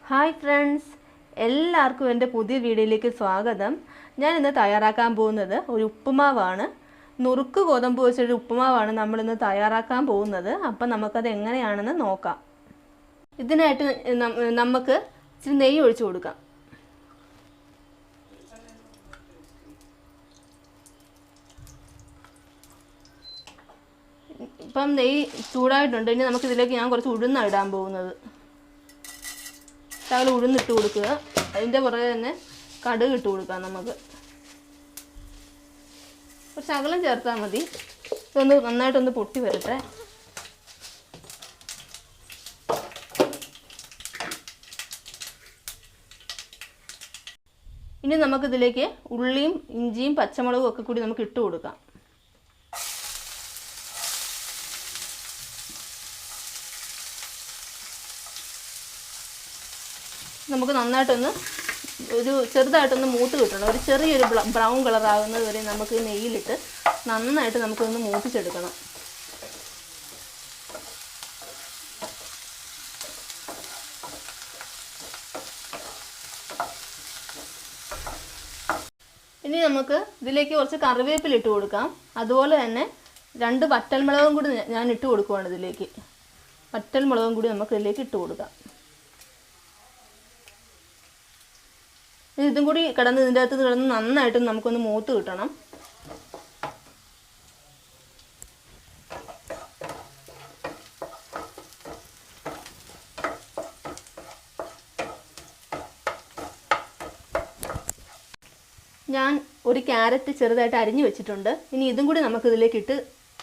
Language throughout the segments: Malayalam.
ഹായ് ഫ്രണ്ട്സ്, എല്ലാവർക്കും എൻ്റെ പുതിയ വീഡിയോയിലേക്ക് സ്വാഗതം. ഞാൻ ഇന്ന് തയ്യാറാക്കാൻ പോകുന്നത് ഒരു ഉപ്പുമാവാണ്. നുറുക്ക് ഗോതമ്പ് വെച്ചൊരു ഉപ്പുമാവാണ് നമ്മളിന്ന് തയ്യാറാക്കാൻ പോകുന്നത്. അപ്പം നമുക്കത് എങ്ങനെയാണെന്ന് നോക്കാം. ഇതിനായിട്ട് നമുക്ക് ഇച്ചിരി നെയ്യ് ഒഴിച്ചു കൊടുക്കാം. ഇപ്പം നെയ്യ് ചൂടായിട്ടുണ്ട്. ഇനി നമുക്കിതിലേക്ക് ഞാൻ കുറച്ച് ഉഴുന്നാണ് ഇടാൻ പോകുന്നത്. ശകലം ഉഴുന്നിട്ട് കൊടുക്കുക. അതിൻ്റെ പുറകെ തന്നെ കടുക് ഇട്ട് കൊടുക്കാം. നമുക്ക് ഒരു ശകലം ചേർത്താൽ മതി. ഇതൊന്ന് നന്നായിട്ടൊന്ന് പൊട്ടി വരട്ടെ. ഇനി നമുക്കിതിലേക്ക് ഉള്ളിയും ഇഞ്ചിയും പച്ചമുളകും ഒക്കെ കൂടി നമുക്ക് ഇട്ട് കൊടുക്കാം. നമുക്ക് നന്നായിട്ടൊന്ന് ചെറുതായിട്ടൊന്ന് മൂത്ത് കിട്ടണം. ഒരു ചെറിയൊരു ബ്രൗൺ കളർ ആകുന്നത് വരെ നമുക്ക് നെയ്യിലിട്ട് നന്നായിട്ട് നമുക്കൊന്ന് മൂപ്പിച്ചെടുക്കണം. ഇനി നമുക്ക് ഇതിലേക്ക് കുറച്ച് കറിവേപ്പില ഇട്ട് കൊടുക്കാം. അതുപോലെ തന്നെ 2 വറ്റൽമുളകും കൂടി ഞാൻ ഇട്ട് കൊടുക്കുവാണ്. ഇതിലേക്ക് വറ്റൽമുളകും കൂടി നമുക്ക് ഇതിലേക്ക് ഇട്ട് കൊടുക്കാം. ഇതും കൂടി ഇതിൻ്റെ അകത്ത് കിടന്ന് നന്നായിട്ട് നമുക്കൊന്ന് മൂത്ത് കിട്ടണം. ഞാൻ ഒരു ക്യാരറ്റ് ചെറുതായിട്ട് അരിഞ്ഞു വെച്ചിട്ടുണ്ട്. ഇനി ഇതും കൂടി നമുക്കിതിലേക്ക്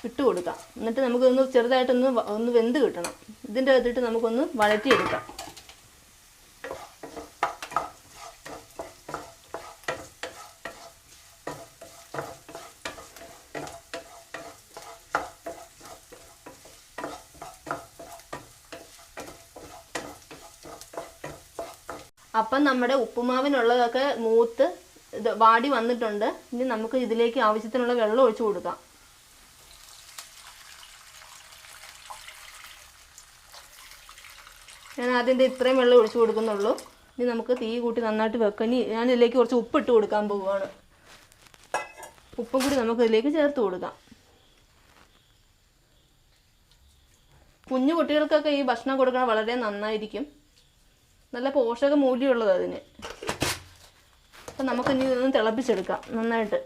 ഇട്ട് കൊടുക്കാം. എന്നിട്ട് നമുക്കൊന്ന് ചെറുതായിട്ടൊന്ന് വെന്ത് കിട്ടണം. ഇതിൻ്റെ അകത്തിട്ട് നമുക്കൊന്ന് വഴറ്റിയെടുക്കാം. അപ്പം നമ്മുടെ ഉപ്പുമാവിനുള്ളതൊക്കെ മൂത്ത് വാടി വന്നിട്ടുണ്ട്. ഇനി നമുക്ക് ഇതിലേക്ക് ആവശ്യത്തിനുള്ള വെള്ളം ഒഴിച്ചു കൊടുക്കാം. ഞാൻ ആദ്യം ഇത്രയും വെള്ളം ഒഴിച്ചു കൊടുക്കുന്നുള്ളൂ. ഇനി നമുക്ക് തീ കൂട്ടി നന്നായിട്ട് വെക്കാം. ഇനി ഞാൻ ഇതിലേക്ക് കുറച്ച് ഉപ്പിട്ട് കൊടുക്കാൻ പോവുകയാണ്. ഉപ്പും കൂടി നമുക്ക് ഇതിലേക്ക് ചേർത്ത് കൊടുക്കാം. കുഞ്ഞു കുട്ടികൾക്കൊക്കെ ഈ ഭക്ഷണം കൊടുക്കണം വളരെ നന്നായിരിക്കും. നല്ല പോഷക മൂല്യമുള്ളത് അതിന്. അപ്പം നമുക്കിനി ഇതൊന്ന് തിളപ്പിച്ചെടുക്കാം നന്നായിട്ട്.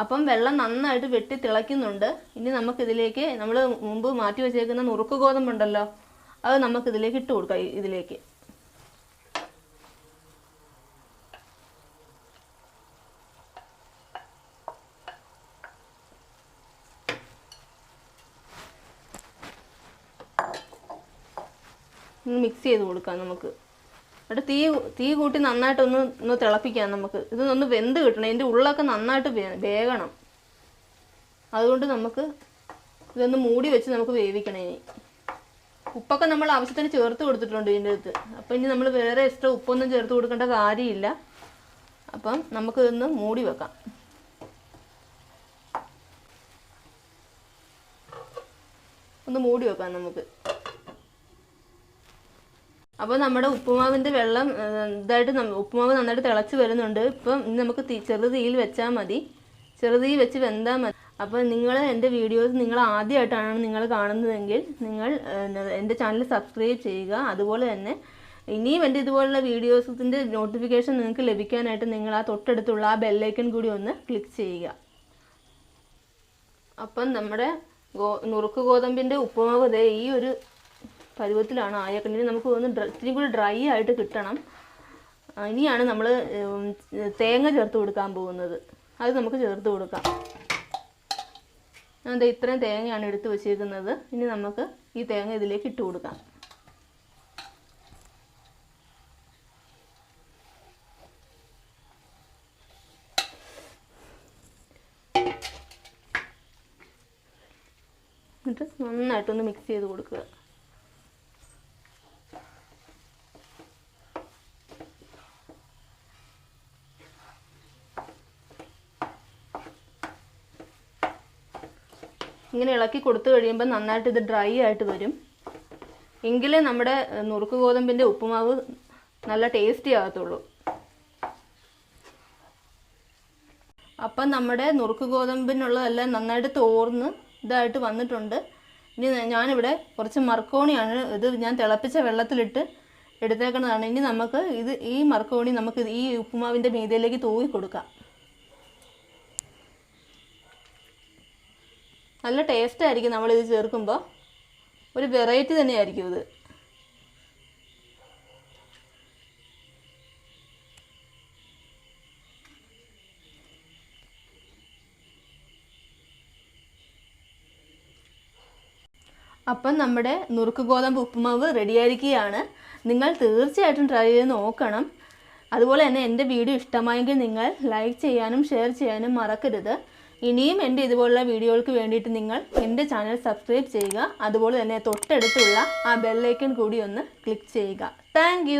അപ്പം വെള്ളം നന്നായിട്ട് വെട്ടി തിളയ്ക്കുന്നുണ്ട്. ഇനി നമുക്കിതിലേക്ക് നമ്മൾ മുമ്പ് മാറ്റി വെച്ചേക്കുന്ന നുറുക്ക് ഗോതമ്പുണ്ടല്ലോ, അത് നമുക്കിതിലേക്ക് ഇട്ട് കൊടുക്കാം. ഇതിലേക്ക് മിക്സ് ചെയ്ത് കൊടുക്കാം നമുക്ക്. എന്നിട്ട് തീ കൂട്ടി നന്നായിട്ടൊന്ന് തിളപ്പിക്കാം. നമുക്ക് ഇതൊന്ന് വെന്ത് കിട്ടണം. ഇതിൻ്റെ ഉള്ളൊക്കെ നന്നായിട്ട് വേകണം. അതുകൊണ്ട് നമുക്ക് ഇതൊന്ന് മൂടി വെച്ച് നമുക്ക് വേവിക്കണം. ഇനി ഉപ്പൊക്കെ നമ്മൾ ആവശ്യത്തിന് ചേർത്ത് കൊടുത്തിട്ടുണ്ട് ഇതിൻ്റെ അടുത്ത്. അപ്പം ഇനി നമ്മൾ വേറെ എക്സ്ട്രാ ഉപ്പൊന്നും ചേർത്ത് കൊടുക്കേണ്ട കാര്യമില്ല. അപ്പം നമുക്കിതൊന്ന് മൂടി വെക്കാം. ഒന്ന് മൂടി വെക്കാം നമുക്ക്. അപ്പോൾ നമ്മുടെ ഉപ്പുമാവിൻ്റെ വെള്ളം ഉപ്പുമാവ് നന്നായിട്ട് തിളച്ച് വരുന്നുണ്ട്. ഇപ്പം നമുക്ക് ചെറുതീയിൽ വെച്ചാൽ മതി. ചെറുതീയിൽ വെച്ച് വെന്താൽ മതി. അപ്പോൾ നിങ്ങൾ എൻ്റെ വീഡിയോസ് നിങ്ങൾ ആദ്യമായിട്ടാണ് നിങ്ങൾ കാണുന്നതെങ്കിൽ നിങ്ങൾ എൻ്റെ ചാനൽ സബ്സ്ക്രൈബ് ചെയ്യുക. അതുപോലെ തന്നെ ഇനിയും എൻ്റെ ഇതുപോലുള്ള വീഡിയോസിൻ്റെ നോട്ടിഫിക്കേഷൻ നിങ്ങൾക്ക് ലഭിക്കാനായിട്ട് നിങ്ങൾ ആ തൊട്ടടുത്തുള്ള ആ ബെല്ലൈക്കൺ കൂടി ഒന്ന് ക്ലിക്ക് ചെയ്യുക. അപ്പം നമ്മുടെ നുറുക്ക് ഗോതമ്പിൻ്റെ ഉപ്പുമാവ് ഈ ഒരു പരുവത്തിലാണ് ആയേക്കുന്നത്. നമുക്ക് ഇത്തിരി കൂടി ഡ്രൈ ആയിട്ട് കിട്ടണം. ഇനിയാണ് നമ്മൾ തേങ്ങ ചേർത്ത് കൊടുക്കാൻ പോകുന്നത്. അത് നമുക്ക് ചേർത്ത് കൊടുക്കാം. ഞാൻ ഇത്രയും തേങ്ങയാണ് എടുത്ത് വെച്ചേക്കുന്നത്. ഇനി നമുക്ക് ഈ തേങ്ങ ഇതിലേക്ക് ഇട്ട് കൊടുക്കാം. എന്നിട്ട് നന്നായിട്ടൊന്ന് മിക്സ് ചെയ്ത് കൊടുക്കുക. ഇങ്ങനെ ഇളക്കി കൊടുത്തു കഴിയുമ്പോൾ നന്നായിട്ട് ഇത് ഡ്രൈ ആയിട്ട് വരും. എങ്കിലേ നമ്മുടെ നുറുക്ക് ഗോതമ്പിൻ്റെ ഉപ്പുമാവ് നല്ല ടേസ്റ്റി ആകത്തുള്ളൂ. അപ്പം നമ്മുടെ നുറുക്ക് ഗോതമ്പിനുള്ളതെല്ലാം നന്നായിട്ട് തോർന്ന് ഇതായിട്ട് വന്നിട്ടുണ്ട്. ഇനി ഞാനിവിടെ കുറച്ച് മർക്കോണിയാണ്, ഇത് ഞാൻ തിളപ്പിച്ച വെള്ളത്തിലിട്ട് എടുത്തേക്കുന്നതാണ്. ഇനി നമുക്ക് ഈ മർക്കോണി നമുക്ക് ഈ ഉപ്പുമാവിൻ്റെ മീതയിലേക്ക് തൂവി കൊടുക്കാം. നല്ല ടേസ്റ്റ് ആയിരിക്കും നമ്മളിത് ചേർക്കുമ്പോൾ, ഒരു വെറൈറ്റി തന്നെയായിരിക്കും ഇത്. അപ്പം നമ്മുടെ നുറുക്ക് ഗോതമ്പ് ഉപ്പുമാവ് റെഡിയായിരിക്കുകയാണ്. നിങ്ങൾ തീർച്ചയായിട്ടും ട്രൈ ചെയ്ത് നോക്കണം. അതുപോലെ തന്നെ എൻ്റെ വീഡിയോ ഇഷ്ടമായെങ്കിൽ നിങ്ങൾ ലൈക്ക് ചെയ്യാനും ഷെയർ ചെയ്യാനും മറക്കരുത്. ഇനിയും എൻ്റെ ഇതുപോലുള്ള വീഡിയോകൾക്ക് വേണ്ടിയിട്ട് നിങ്ങൾ എൻ്റെ ചാനൽ സബ്സ്ക്രൈബ് ചെയ്യുക. അതുപോലെ തന്നെ തൊട്ടടുത്തുള്ള ആ ബെല്ലൈക്കൺ കൂടി ഒന്ന് ക്ലിക്ക് ചെയ്യുക. താങ്ക്